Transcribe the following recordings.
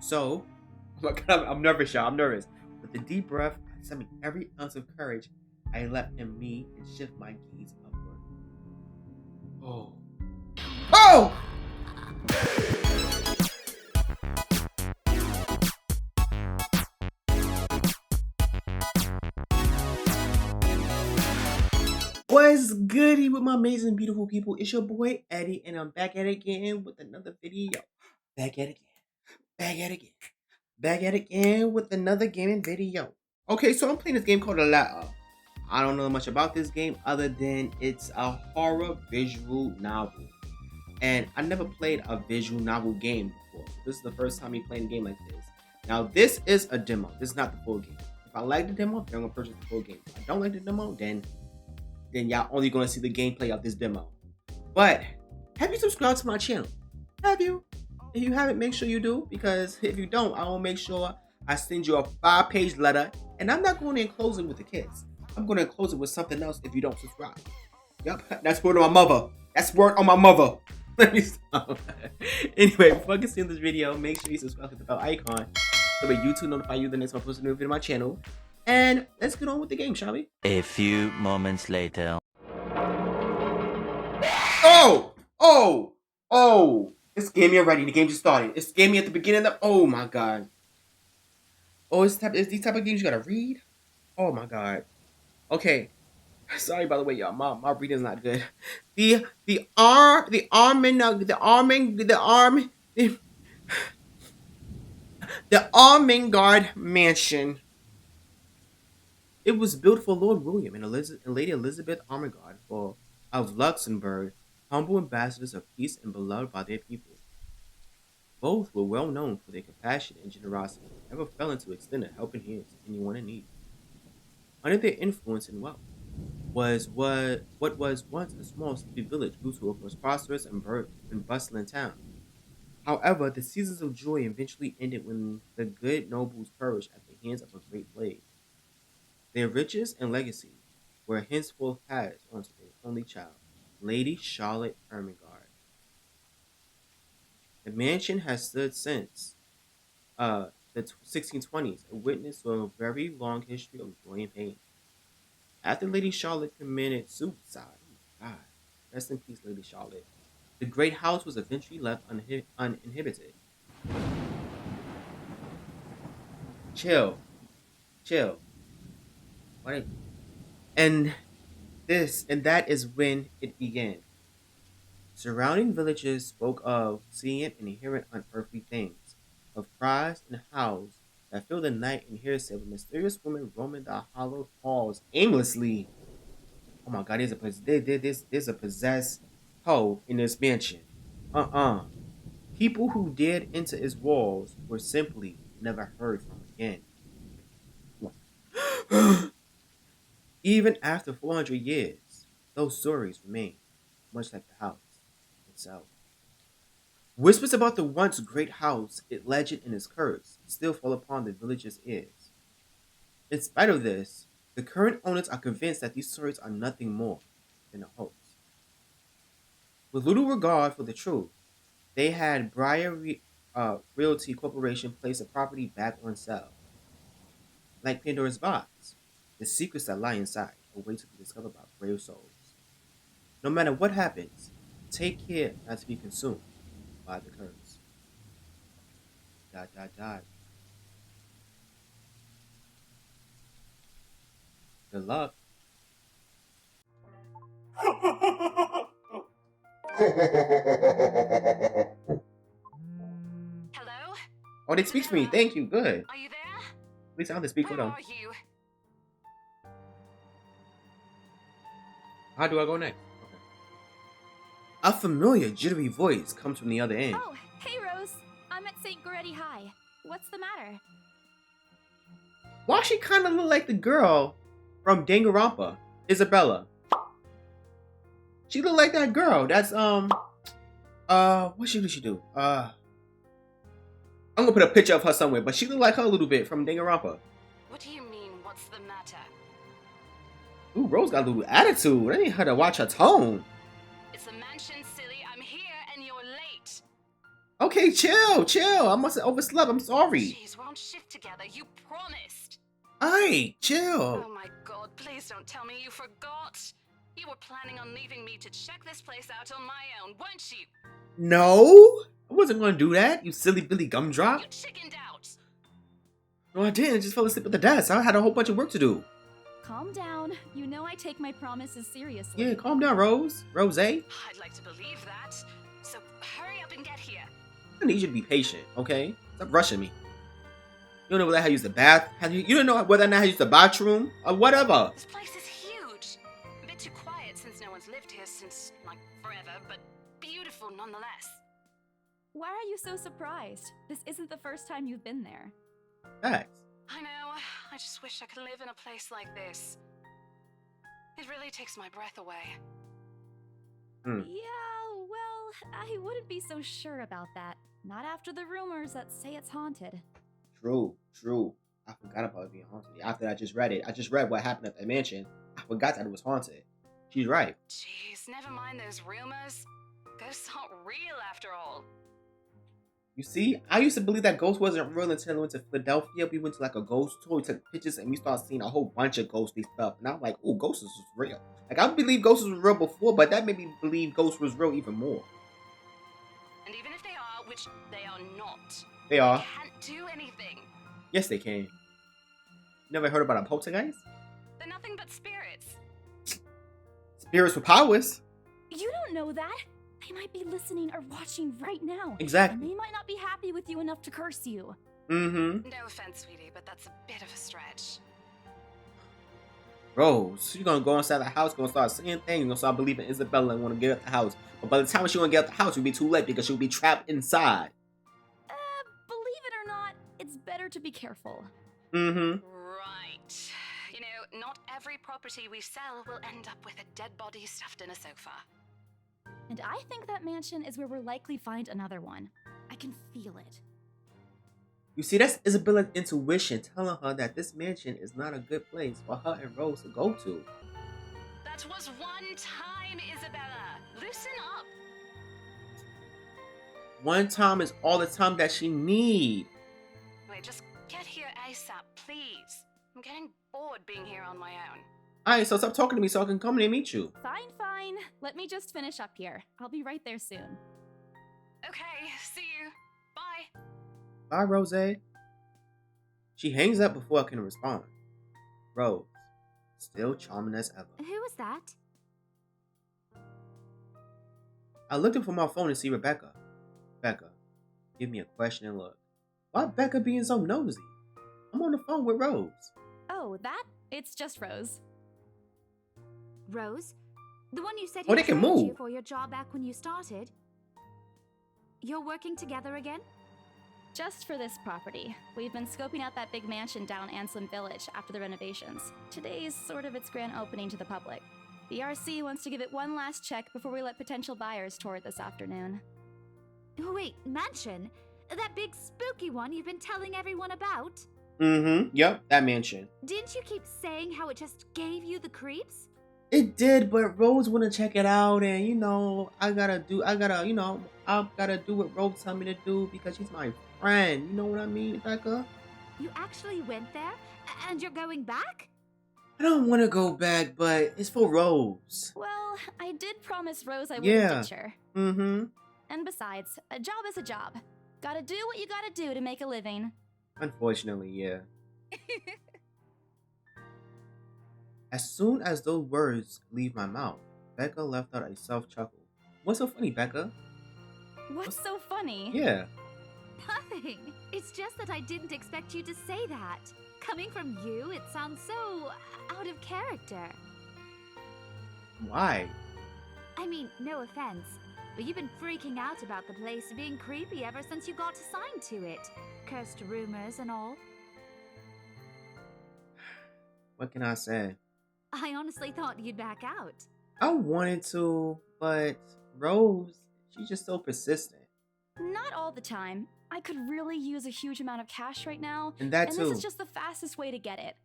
So, oh my God, I'm nervous, y'all. I'm nervous. With a deep breath, summoning every ounce of courage I left in me and shift my gaze upward. Oh. Oh! What's goody with my amazing, beautiful people? It's your boy Eddie, and I'm back at it again with another video. Back at it again. Back at it again. Back at it again with another gaming video. Okay, so I'm playing this game called Elgato. I don't know much about this game other than it's a horror visual novel. And I never played a visual novel game before. This is the first time me playing a game like this. Now, this is a demo. This is not the full game. If I like the demo, then I'm going to purchase the full game. If I don't like the demo, then y'all only going to see the gameplay of this demo. But have you subscribed to my channel? Have you? If you haven't, make sure you do, because if you don't, I will make sure I send you a 5-page letter, and I'm not going to enclose it with the kids. I'm going to enclose it with something else if you don't subscribe. Yep, that's word on my mother. That's word on my mother. Let me stop. Anyway, before I get into this video, make sure you subscribe to the bell icon so that YouTube notify you the next time I post a new video on my channel. And let's get on with the game, shall we? A few moments later. Oh! It scared me already. The game just started. It scared me at the beginning of oh my God. Oh, it's these type of games you gotta read? Oh my God. Okay. Sorry, by the way, y'all. My reading's not good. The Armengard Mansion. It was built for Lord William and Lady Elizabeth Armengard of Luxembourg, humble ambassadors of peace and beloved by their people. Both were well known for their compassion and generosity, never failing to extend a helping hand to anyone in need. Under their influence and wealth, what was once a small sleepy village grew to a prosperous and bustling town. However, the seasons of joy eventually ended when the good nobles perished at the hands of a great plague. Their riches and legacy were henceforth passed on to their only child, Lady Charlotte Ermengarde. The mansion has stood since the 1620s, a witness to a very long history of joy and pain. After Lady Charlotte committed suicide, oh my God, rest in peace, Lady Charlotte, the great house was eventually left uninhibited. Chill. What? And that is when it began. Surrounding villages spoke of seeing and hearing unearthly things, of cries and howls that filled the night, and hearsay of a mysterious woman roaming the hollowed halls aimlessly. Oh my God, there's a possessed hoe in this mansion. People who dared enter its walls were simply never heard from again. Even after 400 years, those stories remain, much like the house itself. Whispers about the once great house, its legend and its curse, still fall upon the villagers' ears. In spite of this, the current owners are convinced that these stories are nothing more than a hoax. With little regard for the truth, they had Briar Realty Corporation place the property back on sale. Like Pandora's box, the secrets that lie inside await to be discovered by brave souls. No matter what happens, take care not to be consumed by the curse. ... Good luck. Hello? Oh, they speak for me. Thank you. Good. Are you there? At least I have to speak for Where them. are you? How do I go next? Okay. A familiar, jittery voice comes from the other end. Oh, hey Rose. I'm at St. Goretti High. What's the matter? Why she kind of look like the girl from Danganronpa, Isabella? She look like that girl. That's what should she do? I'm gonna put a picture of her somewhere, but she look like her a little bit from Danganronpa. What do you mean, what's the matter? Ooh, Rose got a little attitude. I need her to watch her tone. It's a mansion, silly. I'm here and you're late. Okay, chill, chill. I must have overslept. I'm sorry. Jeez, we're on shift together. You promised. Alright, chill. Oh my god, please don't tell me you forgot. You were planning on leaving me to check this place out on my own, weren't you? No, I wasn't gonna do that. You silly Billy gumdrop. You chickened out. No, I didn't. I just fell asleep at the desk. I had a whole bunch of work to do. Calm down. You know I take my promises seriously. Yeah, calm down, Rose. Rose. I I'd like to believe that. So hurry up and get here. need you to be patient, okay? Stop rushing me. You don't know whether how to use the bath. You don't know whether or not how to use the bathroom or whatever. This place is huge. A bit too quiet since no one's lived here since, like, forever, but beautiful nonetheless. Why are you so surprised? This isn't the first time you've been there. Facts. I know. I just wish I could live in a place like this. It really takes my breath away. Yeah, well, I wouldn't be so sure about that. Not after the rumors that say it's haunted. True, true. I forgot about it being haunted. After I just read it, I just read what happened at the mansion. I forgot that it was haunted. She's right. Jeez, never mind those rumors. Ghosts aren't real after all. You see, I used to believe that ghost wasn't real until we went to Philadelphia. We went to like a ghost tour, we took pictures, and we started seeing a whole bunch of ghostly stuff. And I'm like, oh, ghosts is real. Like, I believe ghosts was real before, but that made me believe ghosts was real even more. And even if they are, which they are not, They are. can't do anything. Yes, they can. Never heard about a poltergeist? They're nothing but spirits. Spirits with powers. You don't know that. They might be listening or watching right now. Exactly. And they might not be happy with you enough to curse you. Mm-hmm. No offense, sweetie, but that's a bit of a stretch. Rose, you're gonna go inside the house, gonna start seeing things, gonna start believing Isabella and wanna get out the house. But by the time she wanna get out the house, it'll be too late because she'll be trapped inside. Believe it or not, it's better to be careful. Mm-hmm. Right. You know, not every property we sell will end up with a dead body stuffed in a sofa. And I think that mansion is where we'll likely find another one. I can feel it. You see, that's Isabella's intuition telling her that this mansion is not a good place for her and Rose to go to. That was one time, Isabella. Loosen up. One time is all the time that she need. Wait, just get here ASAP, please. I'm getting bored being here on my own. Alright, so stop talking to me so I can come in and meet you. Fine, fine. Let me just finish up here. I'll be right there soon. Okay, see you. Bye. Bye, Rose. She hangs up before I can respond. Rose, still charming as ever. Who was that? I looked up from my phone to see Rebecca. Becca, give me a questioning look. Why Becca being so nosy? I'm on the phone with Rose. Oh, that? It's just Rose. Rose? The one you said Oh, they he can trained you move. for your job back when you started? You're working together again? Just for this property. We've been scoping out that big mansion down Anslim Village after the renovations. Today's sort of its grand opening to the public. The RC wants to give it one last check before we let potential buyers tour it this afternoon. Oh, wait, mansion? That big spooky one you've been telling everyone about? Mm-hmm. Yep, that mansion. Didn't you keep saying how it just gave you the creeps? It did, but Rose wanna check it out, and I gotta do what Rose tell me to do because she's my friend. You know what I mean, Becca? You actually went there? And you're going back? I don't want to go back, but it's for Rose. Well, I did promise Rose I Yeah. wouldn't ditch her. Mm-hmm. And besides, a job is a job. Gotta do what you gotta do to make a living. Unfortunately, yeah. As soon as those words leave my mouth, Becca left out a soft chuckle. What's so funny, Becca? What's so funny? Yeah. Nothing. It's just that I didn't expect you to say that. Coming from you, it sounds so out of character. Why? I mean, no offense, but you've been freaking out about the place being creepy ever since you got assigned to it. Cursed rumors and all. What can I say? I honestly thought you'd back out. I wanted to, but Rose, she's just so persistent. Not all the time. I could really use a huge amount of cash right now. And that And too. this is just the fastest way to get it.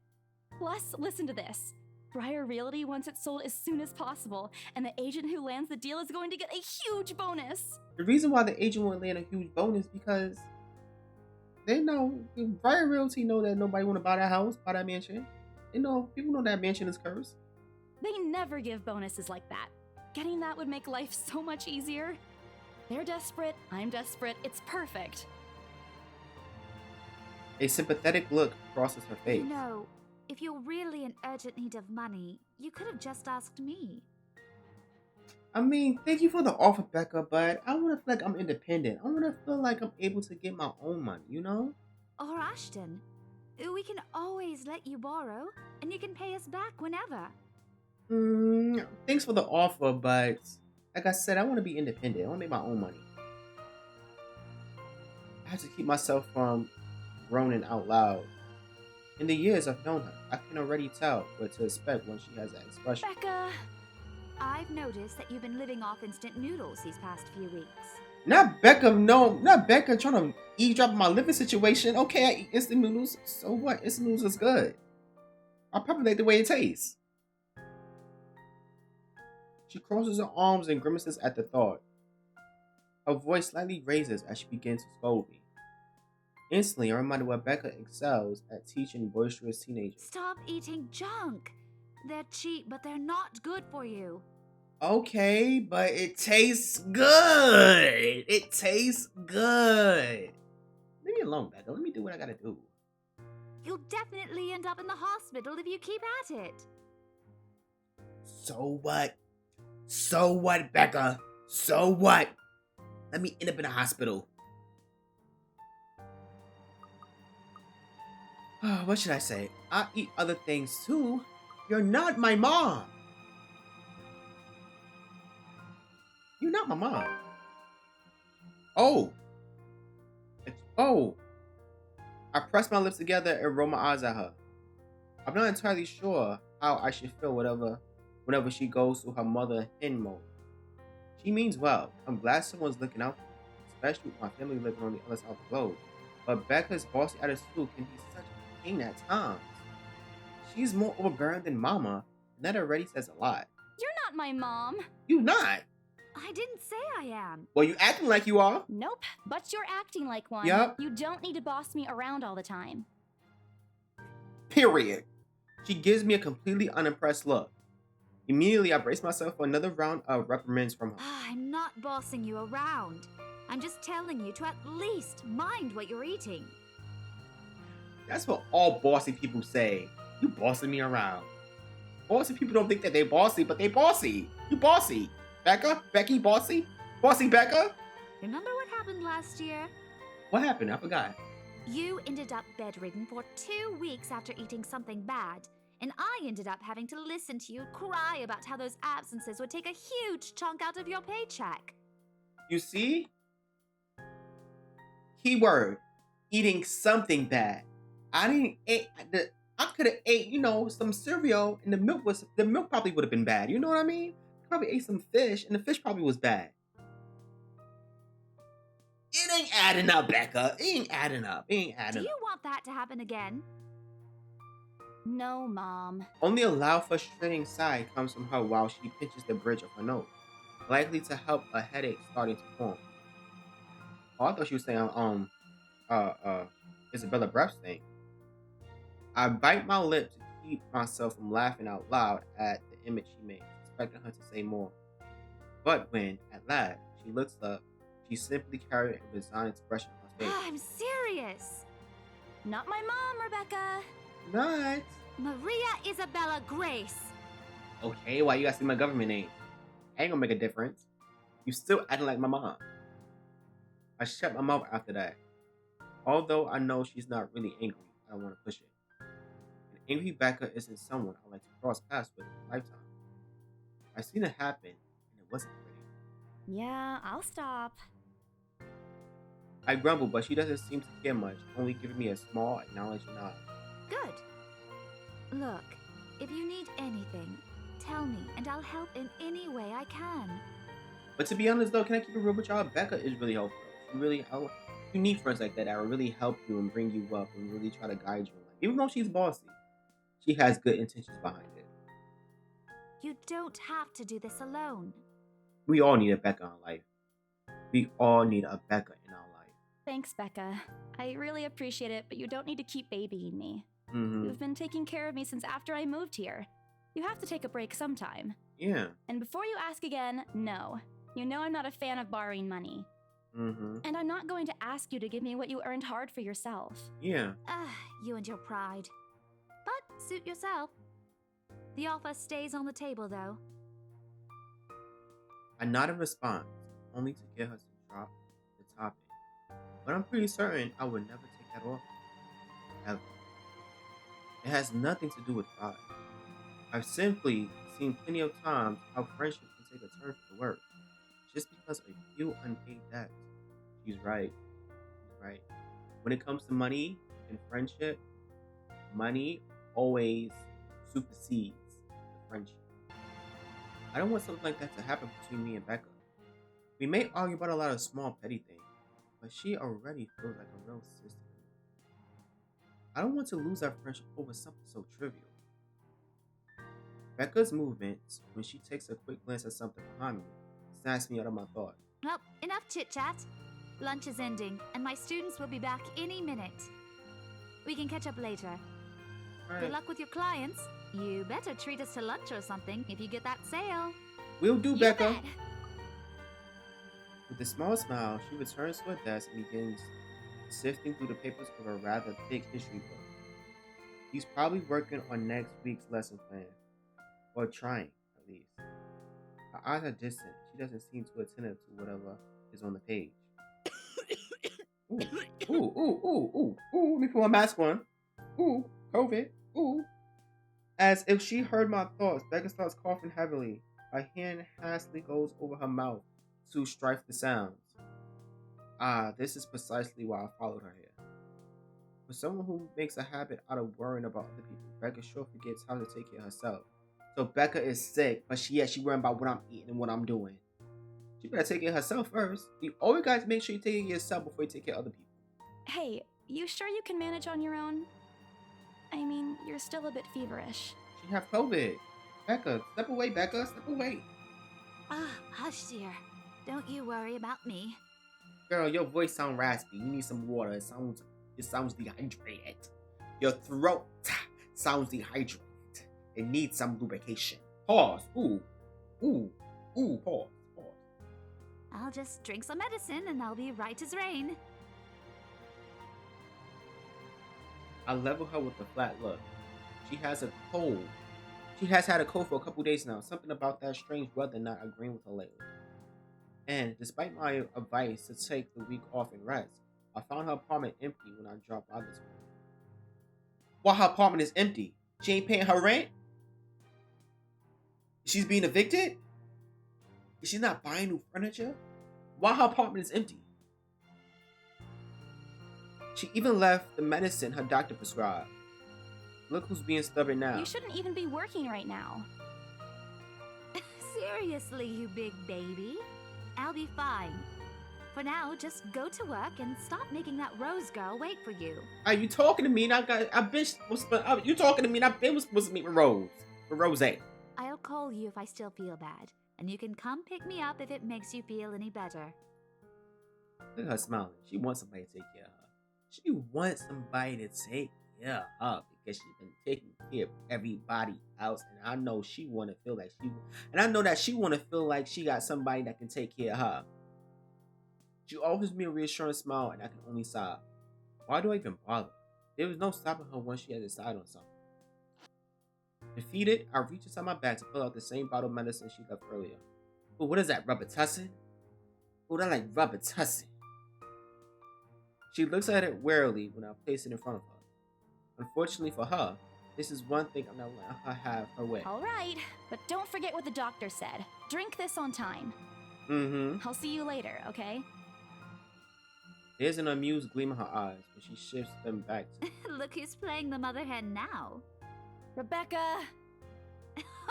Plus, listen to this. Briar Realty wants it sold as soon as possible, and the agent who lands the deal is going to get a huge bonus. The reason why the agent won't land a huge bonus because they know, Briar Realty know that nobody want to buy that house, buy that mansion. They know, people know that mansion is cursed. They never give bonuses like that. Getting that would make life so much easier. They're desperate, I'm desperate, it's perfect. A sympathetic look crosses her face. You know, if you're really in urgent need of money, you could have just asked me. I mean, thank you for the offer, Becca, but I want to feel like I'm independent. I want to feel like I'm able to get my own money, you know? Or Ashton. We can always let you borrow, and you can pay us back whenever. Thanks for the offer, but like I said, I want to be independent. I want to make my own money. I have to keep myself from groaning out loud. In the years I've known her, I can already tell what to expect when she has that expression. Becca! I've noticed that you've been living off instant noodles these past few weeks. Not Becca, no, not Becca trying to eavesdrop on my living situation. Okay, I eat instant noodles. So what? Instant noodles is good. I probably like the way it tastes. She crosses her arms and grimaces at the thought. Her voice slightly raises as she begins to scold me. Instantly, I'm reminded why Becca excels at teaching boisterous teenagers. Stop eating junk. They're cheap, but they're not good for you. Okay, but it tastes good. It tastes good. Leave me alone, Becca. Let me do what I gotta do. You'll definitely end up in the hospital if you keep at it. So what? So what, Becca? So what? Let me end up in a hospital. What should I say? I eat other things too. You're not my mom. You're not my mom. Oh. Oh. I press my lips together and roll my eyes at her. I'm not entirely sure how I should feel whenever she goes to her mother hen mode. She means well. I'm glad someone's looking out for me, especially with my family living on the other side of the globe. But Becca's bossy attitude can be such a pain at times. She's more overbearing than Mama, and that already says a lot. You're not my mom. You not? I didn't say I am. Well, you acting like you are. Nope, but you're acting like one. Yup. You don't need to boss me around all the time. Period. She gives me a completely unimpressed look. Immediately, I brace myself for another round of reprimands from her. I'm not bossing you around. I'm just telling you to at least mind what you're eating. That's what all bossy people say. You bossing me around. Bossy people don't think that they bossy, but they bossy. You bossy. Becca? Becky bossy? Bossy Becca? Remember what happened last year? What happened? I forgot. You ended up bedridden for 2 weeks after eating something bad, and I ended up having to listen to you cry about how those absences would take a huge chunk out of your paycheck. You see? Keyword. Eating something bad. I didn't eat I could have ate, some cereal and the milk probably would have been bad. You know what I mean? Probably ate some fish and the fish probably was bad. It ain't adding up, Becca. It ain't adding up. It ain't adding Do up. you want that to happen again? No, Mom. Only a loud, frustrating sigh comes from her while she pinches the bridge of her nose, likely to help a headache starting to form. Oh, I thought she was saying, Isabella Breath's thing. I bite my lip to keep myself from laughing out loud at the image she makes, expecting her to say more. But when, at last, she looks up, she simply carried a resigned expression on her face. I'm serious. Not my mom, Rebecca. Not. Maria Isabella Grace. Okay, why you gotta say my government name? Ain't gonna make a difference. You still acting like my mom. I shut my mouth after that. Although I know she's not really angry, I don't want to push it. An angry Becca isn't someone I like to cross paths with in a lifetime. I've seen it happen, and it wasn't pretty. Yeah, I'll stop. I grumble, but she doesn't seem to care much, only giving me a small, acknowledging nod. Good. Look, if you need anything, tell me and I'll help in any way I can. But to be honest, though, can I keep it real with y'all? Becca is really helpful. You need friends like that will really help you and bring you up and really try to guide you in life. Even though she's bossy, she has good intentions behind it. You don't have to do this alone. We all need a Becca in our life. We all need a Becca in our life. Thanks, Becca. I really appreciate it, but you don't need to keep babying me. Mm-hmm. You've been taking care of me since after I moved here. You have to take a break sometime. Yeah. And before you ask again, no. You know I'm not a fan of borrowing money. Mm-hmm. And I'm not going to ask you to give me what you earned hard for yourself. Yeah. You and your pride. But suit yourself. The offer stays on the table, though. I nod in response, only to get her to drop the topic. But I'm pretty certain I would never take that offer. Ever. It has nothing to do with pride. I've simply seen plenty of times how friendship can take a turn for the worse, just because a few unpaid debts. She's right. She's right. When it comes to money and friendship, money always supersedes the friendship. I don't want something like that to happen between me and Becca. We may argue about a lot of small petty things, but she already feels like a real sister. I don't want to lose our friendship over something so trivial. Becca's movements, when she takes a quick glance at something behind me, snaps me out of my thoughts. Well, enough chit-chat. Lunch is ending, and my students will be back any minute. We can catch up later. Right. Good luck with your clients. You better treat us to lunch or something if you get that sale. Will do, You Becca. bet. With a small smile, she returns to her desk and begins sifting through the papers of a rather thick history book. She's probably working on next week's lesson plan. Or trying, at least. Her eyes are distant. She doesn't seem too attentive to whatever is on the page. Ooh. Let me put my mask on. Ooh, COVID. Ooh. As if she heard my thoughts, Becca starts coughing heavily. Her hand hastily goes over her mouth to strike the sounds. This is precisely why I followed her here. For someone who makes a habit out of worrying about other people, Becca sure forgets how to take care of herself. So Becca is sick, but she worrying about what I'm eating and what I'm doing. She better take care of herself first. You always got to make sure you take care of yourself before you take care of other people. Hey, you sure you can manage on your own? I mean, you're still a bit feverish. She have COVID. Becca, step away, Becca, step away. Hush, dear. Don't you worry about me. Girl, your voice sound raspy. You need some water. It sounds dehydrated. Your throat sounds dehydrated. It needs some lubrication. Pause. Ooh. Pause. I'll just drink some medicine and I'll be right as rain. I level her with a flat look. She has a cold. She has had a cold for a couple days now. Something about that strange weather not agreeing with her lately. And despite my advice to take the week off and rest, I found her apartment empty when I dropped by this morning. Why her apartment is empty? She ain't paying her rent? She's being evicted? Is she not buying new furniture? Why her apartment is empty? She even left the medicine her doctor prescribed. Look who's being stubborn now. You shouldn't even be working right now. Seriously, you big baby. I'll be fine. For now, just go to work and stop making that Rose girl wait for you. Are you talking to me? And I've been you talking to me? And I've been supposed to meet with Rose. I'll call you if I still feel bad, and you can come pick me up if it makes you feel any better. Look at her smiling. She wants somebody to take care of her. She wants somebody to take care of her because she's been taking care of everybody else, and I know she want to feel like she want to feel like she got somebody that can take care of her. She offers me a reassuring smile, and I can only sigh. Why do I even bother? There was no stopping her once she had decided on something. Defeated, I reach inside my bag to pull out the same bottle of medicine she left earlier. Oh, what is that, Robitussin? Oh, that like Robitussin. She looks at it warily when I place it in front of her. Unfortunately for her, this is one thing I'm not letting her have her way. All right, but don't forget what the doctor said. Drink this on time. Mm-hmm. I'll see you later, okay? There's an amused gleam in her eyes when she shifts them back to Look who's playing the mother hen now. Rebecca!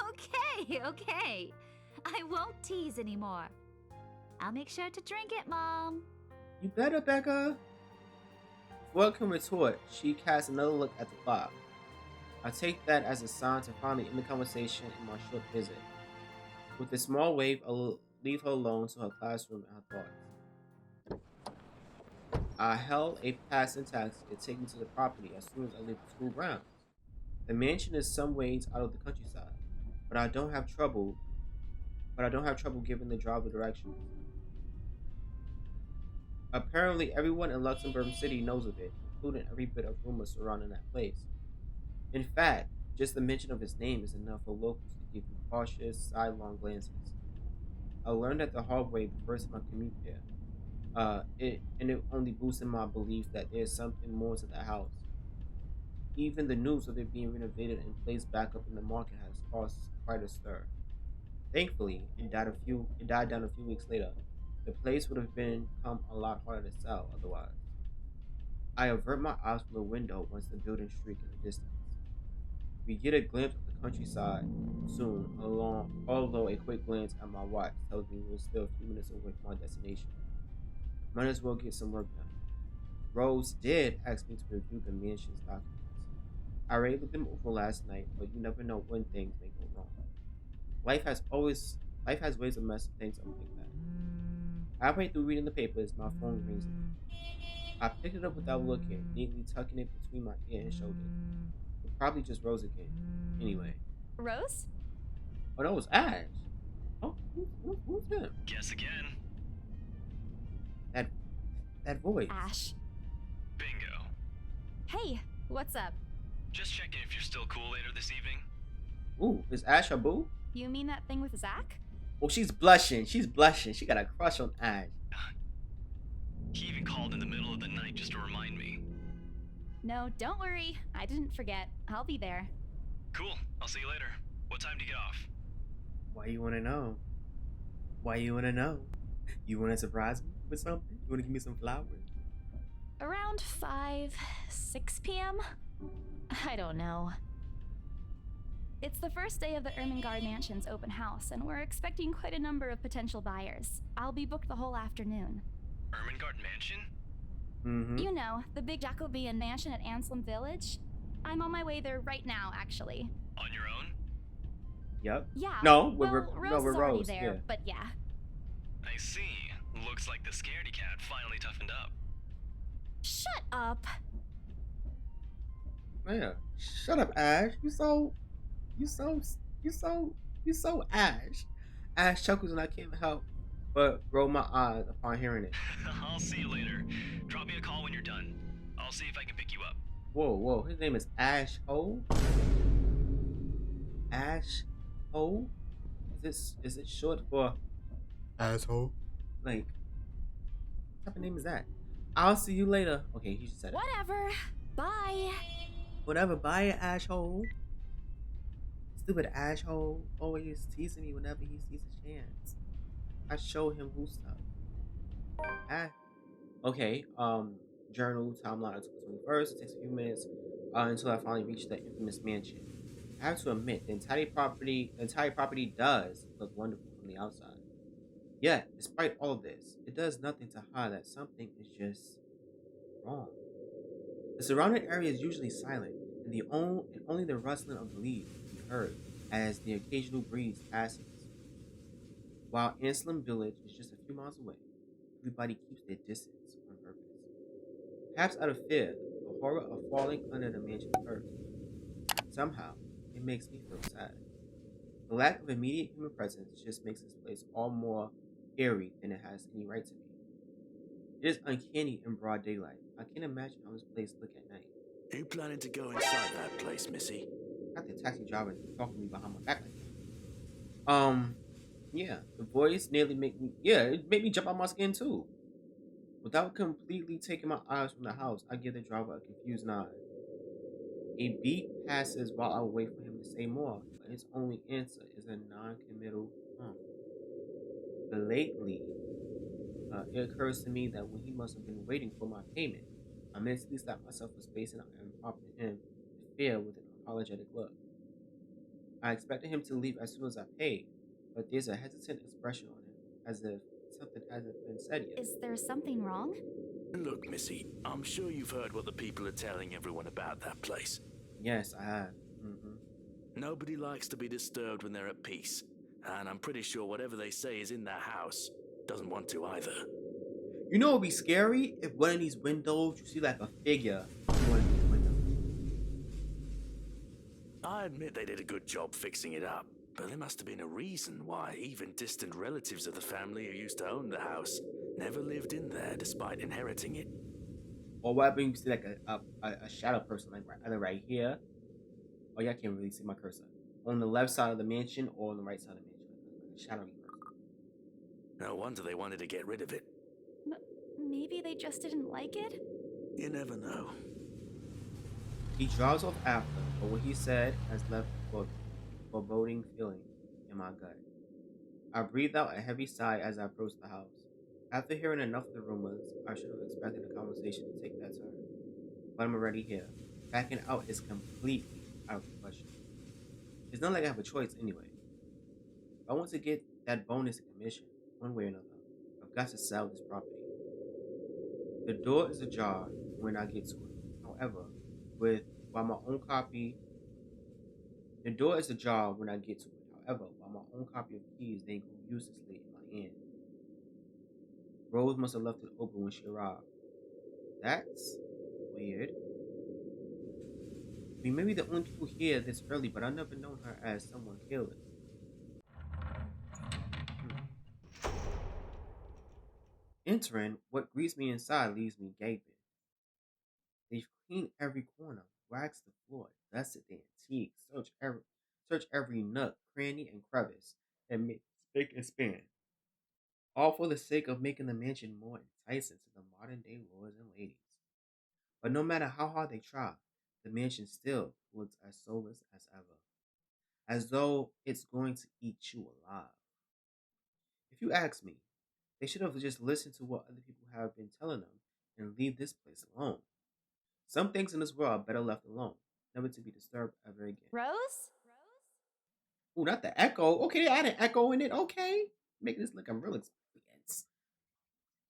Okay. I won't tease anymore. I'll make sure to drink it, Mom. You better, Becca. Before I can retort, she casts another look at the clock. I take that as a sign to finally end the conversation in my short visit. With a small wave, I'll leave her alone to her classroom and her thoughts. I hail a passing taxi to take me to the property as soon as I leave the school grounds. The mansion is some ways out of the countryside, but I don't have trouble. Giving the driver directions. Apparently, everyone in Luxembourg City knows of it, including every bit of rumor surrounding that place. In fact, just the mention of its name is enough for locals to give you cautious, sidelong glances. I learned that the hard way the first time I commute there. It only boosted my belief that there's something more to the house. Even the news of it being renovated and placed back up in the market has caused quite a stir. Thankfully, it died down a few weeks later. The place would have become a lot harder to sell otherwise. I avert my eyes from the window once the buildings shriek in the distance. We get a glimpse of the countryside soon, although a quick glance at my watch tells me we're still a few minutes away from our destination. Might as well get some work done. Rose did ask me to review the mansion's documents. I already looked them over last night, but you never know when things may go wrong. Life has ways of messing things up like that. Halfway through reading the papers, my phone rings again. I picked it up without looking, neatly tucking it between my ear and shoulder. It probably just Rose again. Anyway. Rose? Oh, that was Ash. Oh, who's him? Guess again. That voice. Ash. Bingo. Hey, what's up? Just checking if you're still cool later this evening. Ooh, is Ash her boo? You mean that thing with Zach? Oh, she's blushing. She got a crush on Ash. He even called in the middle of the night just to remind me. No, don't worry. I didn't forget. I'll be there. Cool. I'll see you later. What time do you get off? Why you wanna know? You wanna surprise me with something? You wanna give me some flowers? Around 6 p.m.? I don't know. It's the first day of the Ermengarde Mansion's open house, and we're expecting quite a number of potential buyers. I'll be booked the whole afternoon. Ermengarde Mansion? Mm-hmm. You know, the big Jacobean mansion at Anselm Village? I'm on my way there right now, actually. On your own? Yep. Yeah. No, well, we're Rose is already Rose. there, Yeah. but yeah. I see. Looks like the scaredy cat finally toughened up. Shut up! Yeah. Shut up, Ash. You so Ash. Ash chuckles and I can't help but roll my eyes upon hearing it. I'll see you later. Drop me a call when you're done. I'll see if I can pick you up. Whoa. His name is Ash Ho. Ash Ho? Is it short for asshole? Like, what type of name is that? I'll see you later. Okay, he just said it. Whatever. Bye. Whatever, bye, asshole. Stupid asshole always teasing me whenever he sees a chance. I show him who's stuff. Okay, journal timeline October 21st. It takes a few minutes until I finally reach the infamous mansion. I have to admit, the entire property does look wonderful from the outside. Yet, despite all of this, it does nothing to hide that something is just wrong. The surrounding area is usually silent, and only the rustling of the leaves can be heard as the occasional breeze passes. While Anselm Village is just a few miles away, everybody keeps their distance on purpose. Perhaps out of fear, the horror of falling under the mansion's curse. Somehow, it makes me feel sad. The lack of immediate human presence just makes this place all more eerie than it has any right to be. It is uncanny in broad daylight. I can't imagine how this place look at night. Are you planning to go inside that place, Missy? Got the taxi driver talking to me behind my back like that. Yeah, the voice nearly it made me jump out my skin too. Without completely taking my eyes from the house, I give the driver a confused nod. A beat passes while I wait for him to say more, but his only answer is a non-committal Belatedly, it occurs to me that when he must have been waiting for my payment, I mentally slapped myself for spacing out and offered him the fare with an apologetic look. I expected him to leave as soon as I paid, but there's a hesitant expression on him, as if something hasn't been said yet. Is there something wrong? Look, Missy, I'm sure you've heard what the people are telling everyone about that place. Yes, I have. Nobody likes to be disturbed when they're at peace, and I'm pretty sure whatever they say is in their house doesn't want to either. You know, it'd be scary if one of these windows you see like a figure in one of these windows. I admit they did a good job fixing it up, but there must have been a reason why even distant relatives of the family who used to own the house never lived in there despite inheriting it. Or what happens you see like a shadow person, like either right here. Oh yeah, I can't really see my cursor. On the left side of the mansion or on the right side of the mansion. Like a shadowy person. No wonder they wanted to get rid of it. Maybe they just didn't like it? You never know. He drives off after, but what he said has left a foreboding feeling in my gut. I breathed out a heavy sigh as I approached the house. After hearing enough of the rumors, I should have expected the conversation to take that turn. But I'm already here. Backing out is completely out of the question. It's not like I have a choice anyway. If I want to get that bonus commission, one way or another, I've got to sell this property. The door is ajar when I get to it. However, the door is ajar when I get to it. However, while my own copy of keys then go uselessly in my hand. Rose must have left it open when she arrived. That's weird. We may be the only people here this early, but I've never known her as someone careless. Entering, what greets me inside leaves me gaping. They've cleaned every corner, waxed the floor, dusted the antiques, searched every nook, cranny, and crevice, and made spick and span. All for the sake of making the mansion more enticing to the modern day lords and ladies. But no matter how hard they try, the mansion still looks as soulless as ever, as though it's going to eat you alive. If you ask me, they should have just listened to what other people have been telling them and leave this place alone. Some things in this world are better left alone, never to be disturbed ever again. Rose? Ooh, not the echo. Okay, I had an echo in it. Okay. Making this look a real experience.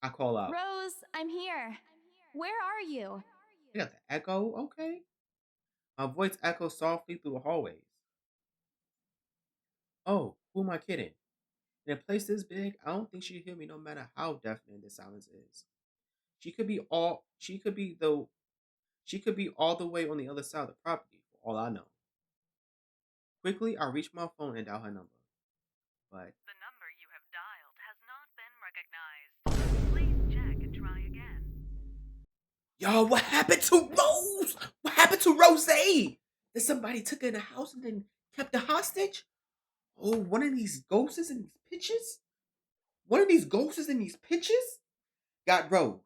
I call out. Rose, I'm here. Where are you? You got the echo? Okay. My voice echoes softly through the hallways. Oh, who am I kidding? In a place this big, I don't think she'd hear me no matter how deafening the silence is. She could be all the way on the other side of the property, for all I know. Quickly, I reach my phone and dial her number. But the number you have dialed has not been recognized. Please check and try again. Yo, what happened to Rose? What happened to Rose? Did somebody took her in the house and then kept her hostage? Oh, one of these ghosts in these pictures? One of these ghosts in these pictures got Rose.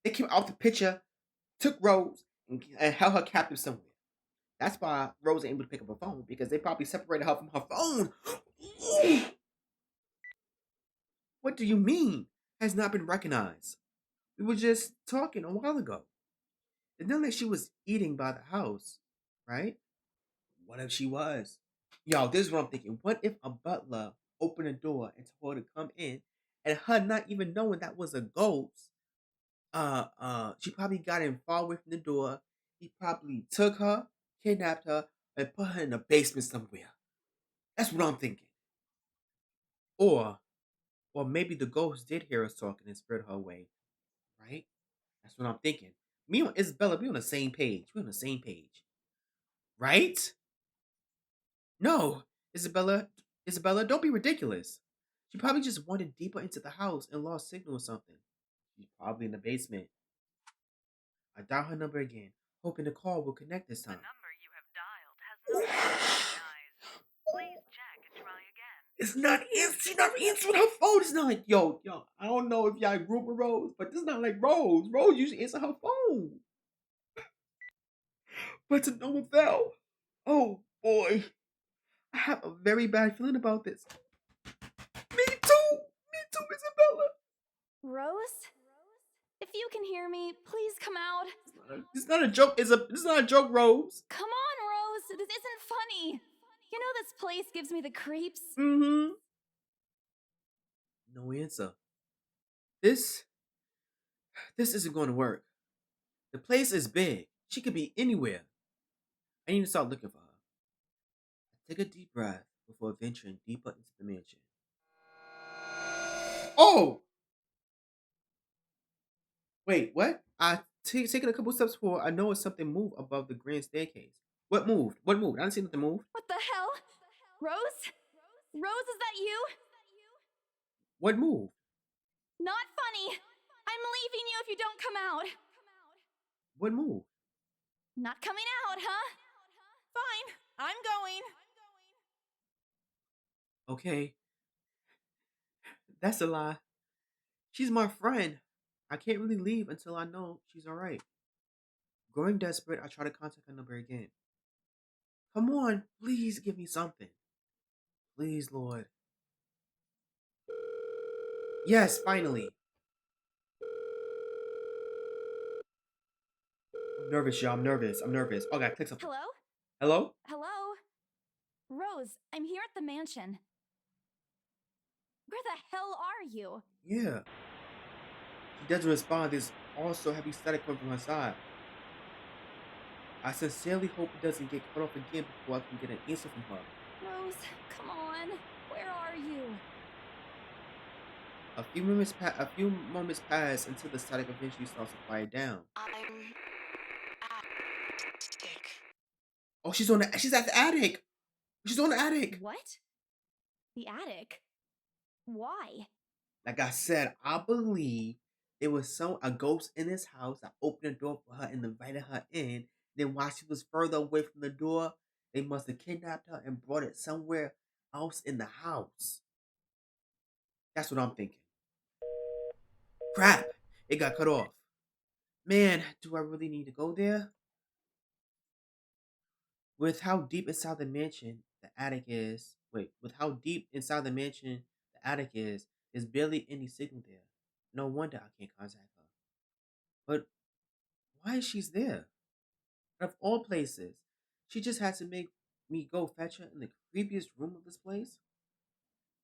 They came out the picture, took Rose, and held her captive somewhere. That's why Rose ain't able to pick up her phone, because they probably separated her from her phone. What do you mean? Has not been recognized. We were just talking a while ago. It's not like she was eating by the house, right? What if she was? Yo, this is what I'm thinking. What if a butler opened a door and told her to come in, and her not even knowing that was a ghost? She probably got in far away from the door. He probably took her, kidnapped her, and put her in a basement somewhere. That's what I'm thinking. Or maybe the ghost did hear us talking and spread her away, right? That's what I'm thinking. Me and Isabella, we on the same page. We're on the same page, right? No, Isabella, don't be ridiculous. She probably just wandered deeper into the house and lost signal or something. She's probably in the basement. I dial her number again, hoping the call will connect this time. The number you have dialed has not been recognized. Please check and try again. It's not she's not answering her phone. It's not like, yo, I don't know if y'all group of Rose, but this is not like Rose. Rose usually answer her phone. But to no avail. Oh boy. I have a very bad feeling about this. Me too, Isabella. Rose? If you can hear me, please come out. It's not a joke. It's not a joke, Rose. Come on, Rose. This isn't funny. You know this place gives me the creeps. Mm-hmm. No answer. This isn't going to work. The place is big. She could be anywhere. I need to start looking for her. Take a deep breath before venturing deeper into the mansion. Oh! Wait, what? Taking a couple steps forward, I noticed something move above the grand staircase. What moved? What moved? I didn't see nothing move. What the hell? Rose? Rose, is that you? What moved? Not funny. I'm leaving you if you don't come out. What moved? Not coming out, huh? Fine, I'm going. Okay, that's a lie. She's my friend. I can't really leave until I know she's alright. Growing desperate, I try to contact her number again. Come on, please give me something. Please, Lord. Yes, finally. I'm nervous, y'all. I'm nervous. Oh, I gotta click something. Hello? Hello? Hello? Rose, I'm here at the mansion. Where the hell are you? Yeah. She doesn't respond. There's also heavy static coming from her side. I sincerely hope it doesn't get cut off again before I can get an answer from her. Rose, come on. Where are you? A few moments pass until the static eventually starts to quiet down. I'm attic. Oh, she's at the attic. She's on the attic. What? The attic? Why? Like I said, I believe there was a ghost in this house that opened the door for her and invited her in. Then while she was further away from the door, they must have kidnapped her and brought it somewhere else in the house. That's what I'm thinking. Crap! It got cut off. Man, do I really need to go there? With how deep inside the mansion the attic is, there's barely any signal there. No wonder I can't contact her. But why is she there? Out of all places, she just had to make me go fetch her in the creepiest room of this place?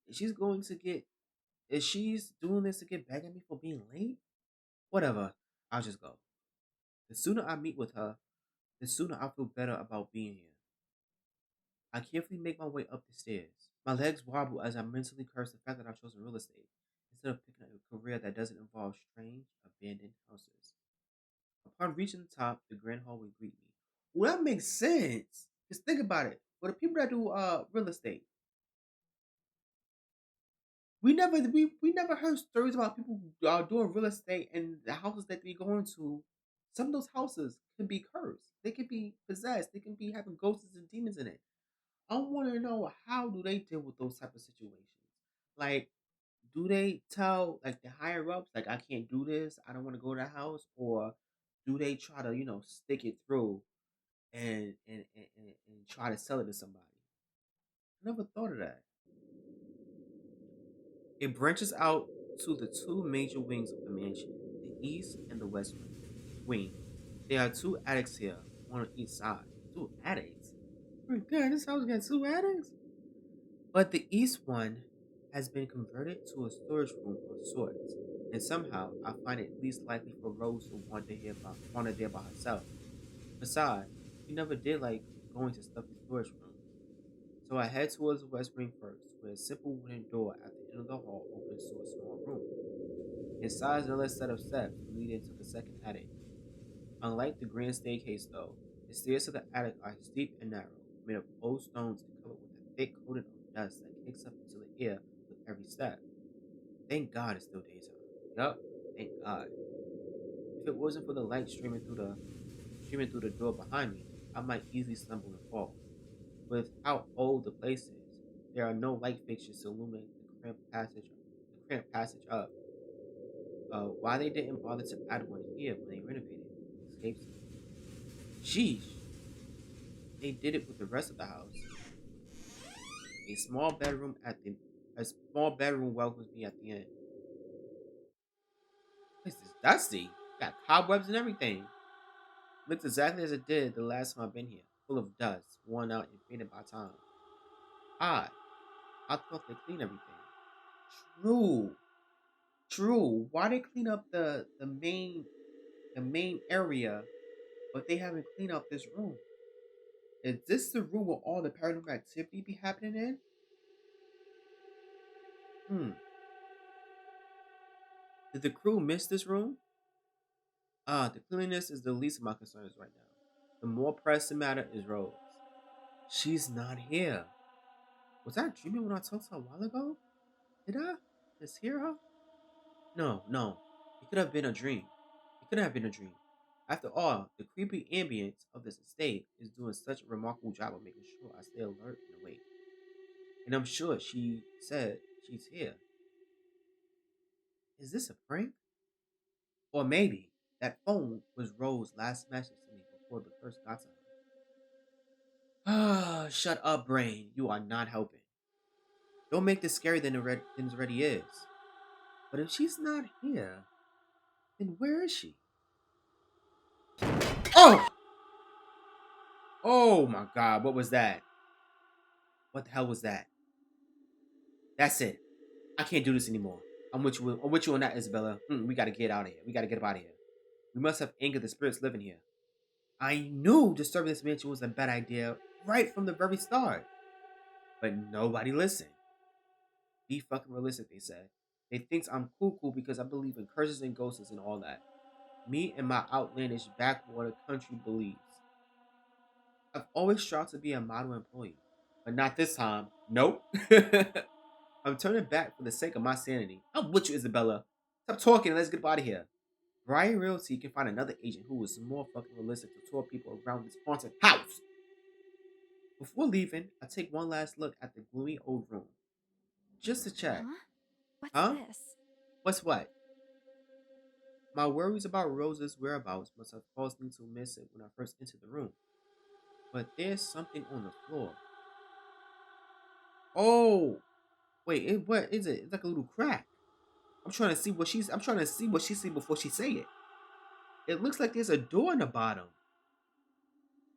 Is she's doing this to get back at me for being late? Whatever, I'll just go. The sooner I meet with her, the sooner I'll feel better about being here. I carefully make my way up the stairs. My legs wobble as I mentally curse the fact that I've chosen real estate instead of picking a career that doesn't involve strange, abandoned houses. Upon reaching the top, the grand hall would greet me. Well, that makes sense. Just think about it. For the people that do real estate, we never heard stories about people doing real estate and the houses that they go into. Some of those houses can be cursed. They can be possessed. They can be having ghosts and demons in it. I want to know, how do they deal with those type of situations? Like, do they tell like the higher ups like I can't do this, I don't want to go to that house, or do they try to stick it through and try to sell it to somebody? I never thought of that. It branches out to the two major wings of the mansion, the east and the west wing. There are two attics here, one on each side. Two attics? Oh my god, this house got two attics? But the east one has been converted to a storage room of sorts, and somehow I find it least likely for Rose to wander there by herself. Besides, she never did like going to stuffy storage rooms. So I head towards the west wing first, where a simple wooden door at the end of the hall opens to a small room. Inside is another set of steps leading to the second attic. Unlike the grand staircase, though, the stairs to the attic are steep and narrow, made of old stones and covered with a thick coating of dust that kicks up into the air with every step. Thank God it's still daytime. Yup, thank God. If it wasn't for the light streaming through the door behind me, I might easily stumble and fall. With how old the place is, there are no light fixtures to illuminate the cramped passage up. Why they didn't bother to add one here when they renovated escapes me. Sheesh, they did it with the rest of the house. A small bedroom welcomes me at the end. This is dusty. Got cobwebs and everything. Looks exactly as it did the last time I've been here, full of dust, worn out and faded by time. Odd. I thought they cleaned everything. True. True. Why they clean up the main area, but they haven't cleaned up this room? Is this the room where all the paranormal activity be happening in? Did the crew miss this room? The cleanliness is the least of my concerns right now. The more pressing matter is Rose. She's not here. Was I dreaming when I talked to her a while ago? Did I just hear her? No. It could have been a dream. It couldn't have been a dream. After all, the creepy ambience of this estate is doing such a remarkable job of making sure I stay alert and awake. And I'm sure she said she's here. Is this a prank? Or maybe that phone was Rose's last message to me before the curse got to her. Ah, shut up, brain. You are not helping. Don't make this scarier than it already is. But if she's not here, then where is she? Oh! Oh my god, what was that? What the hell was that? That's it. I can't do this anymore. I'm with you on that, Isabella. We gotta get out of here. We gotta get up out of here. We must have angered the spirits living here. I knew disturbing this mansion was a bad idea right from the very start. But nobody listened. Be fucking realistic, they said. They thinks I'm cool because I believe in curses and ghosts and all that. Me and my outlandish backwater country beliefs. I've always strived to be a model employee. But not this time. Nope. I'm turning back for the sake of my sanity. I'm with you, Isabella. Stop talking and let's get out of here. Brian Realty can find another agent who is more fucking realistic to tour people around this haunted house. Before leaving, I take one last look at the gloomy old room. Just to check. What's this? What's what? My worries about Rose's whereabouts must have caused me to miss it when I first entered the room. But there's something on the floor. Oh! Wait, what is it? It's like a little crack. I'm trying to see what she see before she say it. It looks like there's a door in the bottom.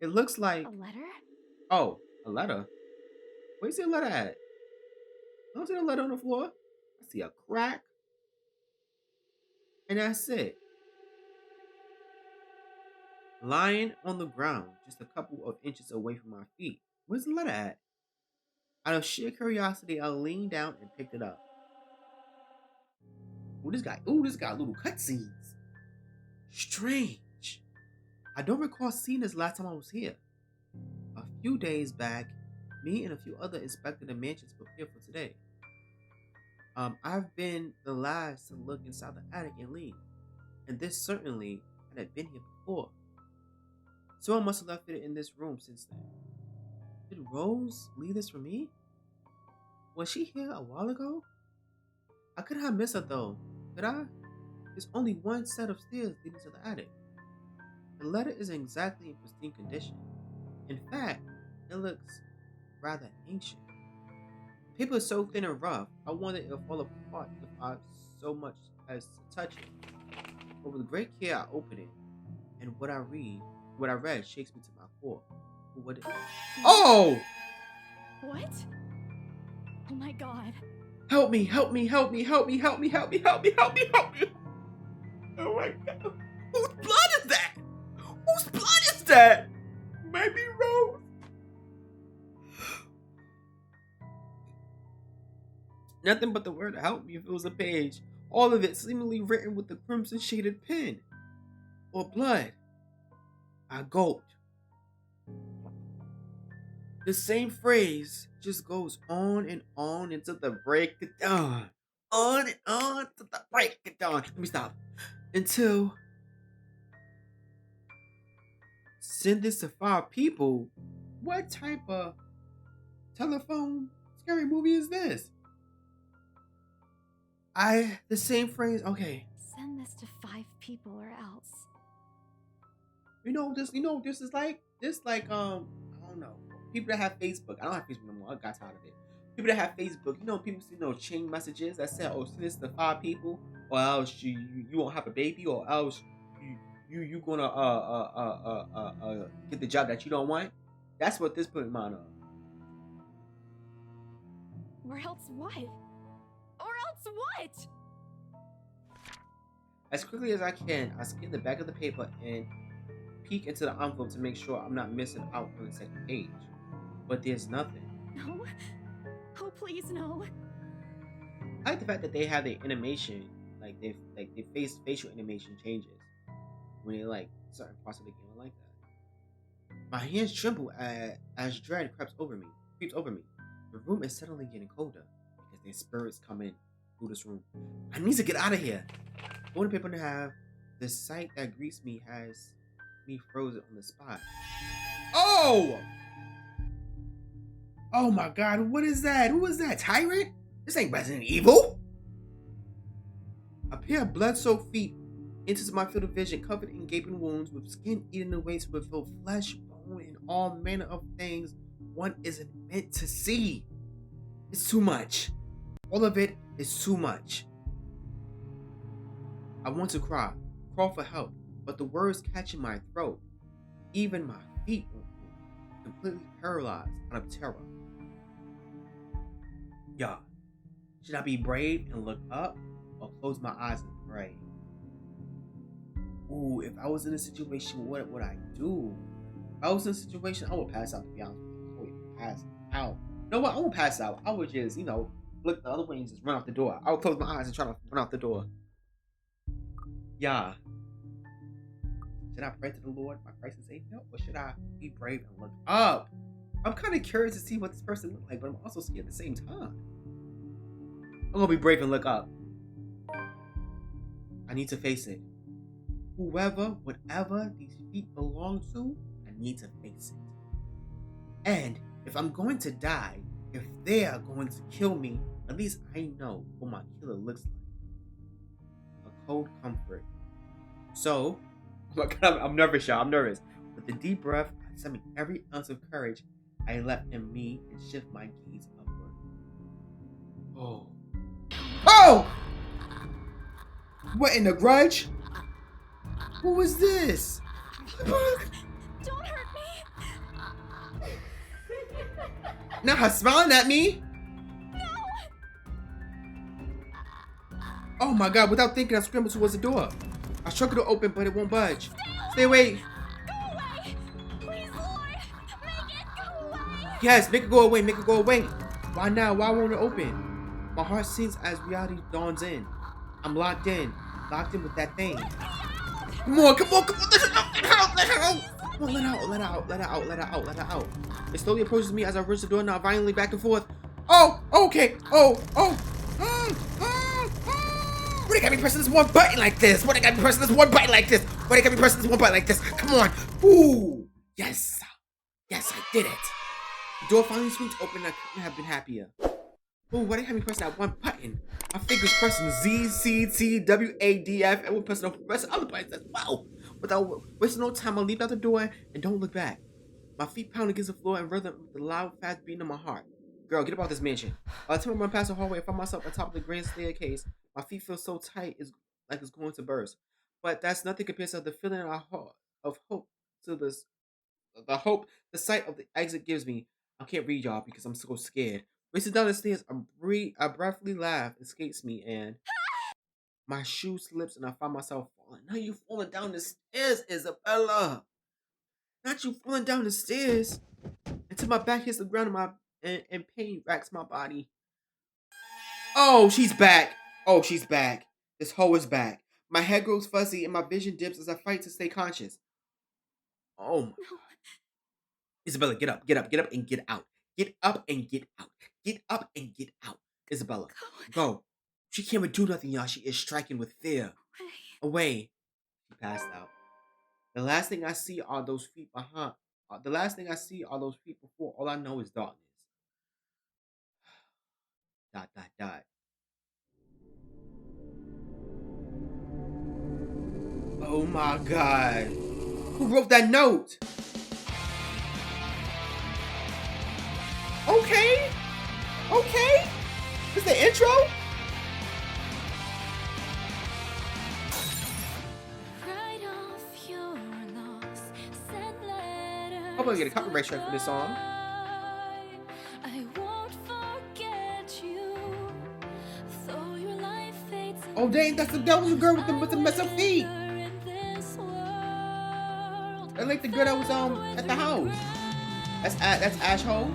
It looks like A letter? Oh, a letter. Where's the letter at? I don't see a letter on the floor. I see a crack. And that's it. Lying on the ground, just a couple of inches away from my feet. Where's the letter at? Out of sheer curiosity, I leaned down and picked it up. This got little cutscenes. Strange. I don't recall seeing this last time I was here. A few days back, me and a few other inspected the mansions prepared for today. I've been the last to look inside the attic and leave, and this certainly hadn't been here before. Someone must have left it in this room since then. Did Rose leave this for me? Was she here a while ago? I could have missed her though, could I? There's only one set of stairs leading to the attic. The letter isn't exactly in pristine condition. In fact, it looks rather ancient. The paper is so thin and rough, I wonder it'll fall apart if I so much as to touch it. But with great care I open it, and what I read shakes me to my core. What it is. Oh! What? Oh my god. Help me, help me, help me, help me, help me, help me, help me, help me, help me. Oh my god. Whose blood is that? Whose blood is that? Maybe Rose. Nothing but the word help me fills the page. All of it seemingly written with the crimson shaded pen. Or blood. I gulped. The same phrase just goes on and on until the break of dawn. On and on to the break of dawn. Let me stop. Until send this to 5 people. What type of telephone scary movie is this? The same phrase. Okay. Send this to 5 people or else. This is like I don't know. People that have Facebook. I don't have Facebook no more. I got tired of it. People that have Facebook, people see chain messages that say, "Oh, send this to 5 people, or else you won't have a baby, or else you gonna get the job that you don't want." That's what this put in mind on. Or else what? Or else what? As quickly as I can, I scan the back of the paper and peek into the envelope to make sure I'm not missing out on the second page. But there's nothing. No. Oh, please, no. I like the fact that they have their animation, like their facial animation changes when they like certain parts of the game. I like that. My hands tremble as dread creeps over me. The room is suddenly getting colder because their spirits come in through this room. I need to get out of here. Holding paper to have the sight that greets me has me frozen on the spot. Oh! Oh my god, what is that? Who is that? Tyrant? This ain't Resident Evil! A pair of blood-soaked feet enters my field of vision, covered in gaping wounds, with skin eaten away to reveal flesh, bone, and all manner of things one isn't meant to see. It's too much. All of it is too much. I want to cry, call for help, but the words catch in my throat. Even my feet won't move, completely paralyzed out of terror. Yeah. Should I be brave and look up, or close my eyes and pray? Ooh, if I was in a situation, what would I do? If I was in a situation, I would pass out, to be honest with you. I would pass out. You know what? I won't pass out. I would just, look the other way and just run out the door. I would close my eyes and try to run out the door. Yeah. Should I pray to the Lord, my Christ and Savior, or should I be brave and look up? I'm kind of curious to see what this person looks like, but I'm also scared at the same time. I'm gonna be brave and look up. I need to face it. Whoever, whatever these feet belong to, I need to face it. And if I'm going to die, if they are going to kill me, at least I know what my killer looks like. A cold comfort. So, I'm nervous, y'all. I'm nervous. With a deep breath, I summon every ounce of courage I left in me and shift my gaze upward. Oh. Oh! What in the grudge? Who is this? Don't hurt me. Now her smiling at me. Oh my god, without thinking, I scrambled towards the door. I struggled to open, but it won't budge. Stay away. Go away. Please, Lord. Make it go away. Yes, make it go away, make it go away. Why now? Why won't it open? My heart sinks as reality dawns in. I'm locked in with that thing. Come on. Let her out. Come on, let her out. It slowly approaches me as I rush the door, now violently back and forth. Oh, okay. Why they got me pressing this one button like this? Come on. Ooh. Yes, I did it. The door finally swings open and I couldn't have been happier. Oh, why they have me pressing that one button? My fingers pressing Z, C, T, W, A, D, F, and we're pressing the rest of the other buttons as well. Without wasting no time, I leap out the door and don't look back. My feet pound against the floor and rhythm with the loud, fast beating in my heart. Girl, get about this mansion. By the time I run past the hallway and find myself on top of the grand staircase, my feet feel so tight, it's like it's going to burst. But that's nothing compared to the feeling of hope, the sight of the exit gives me. I can't read y'all because I'm so scared. Racing down the stairs, a breathlessly laugh escapes me and my shoe slips and I find myself falling. Now you falling down the stairs, Isabella. Not you falling down the stairs. Until my back hits the ground and pain racks my body. Oh, she's back. This hoe is back. My head grows fuzzy and my vision dips as I fight to stay conscious. Oh my God. Isabella, get up and get out. Get up and get out. Isabella, go. She can't even do nothing, y'all. She is striking with fear. Away. She passed out. The last thing I see are those feet behind. Before. All I know is darkness. ... Oh my God. Who wrote that note? Okay. Is the intro? I'm gonna get a copyright strike for this song. Oh dang, that was the girl with the messed up feet. I like the girl that was at the house. That's Asshole.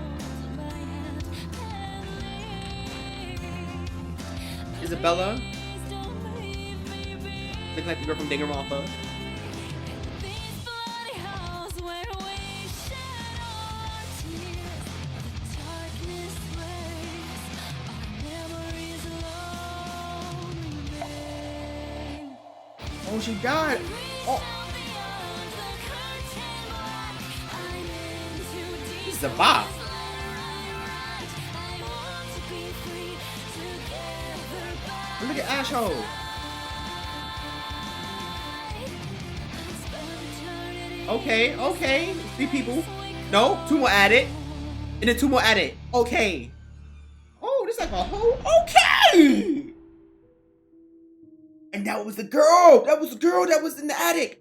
Isabella. Look like the girl from Danganronpa. Oh, she died. Oh. This is a bop. Look at Asshole. Okay, okay. 3 people. No, 2 more added. And then 2 more added. Okay. Oh, this is like a whole. Okay. And that was the girl. That was the girl that was in the attic.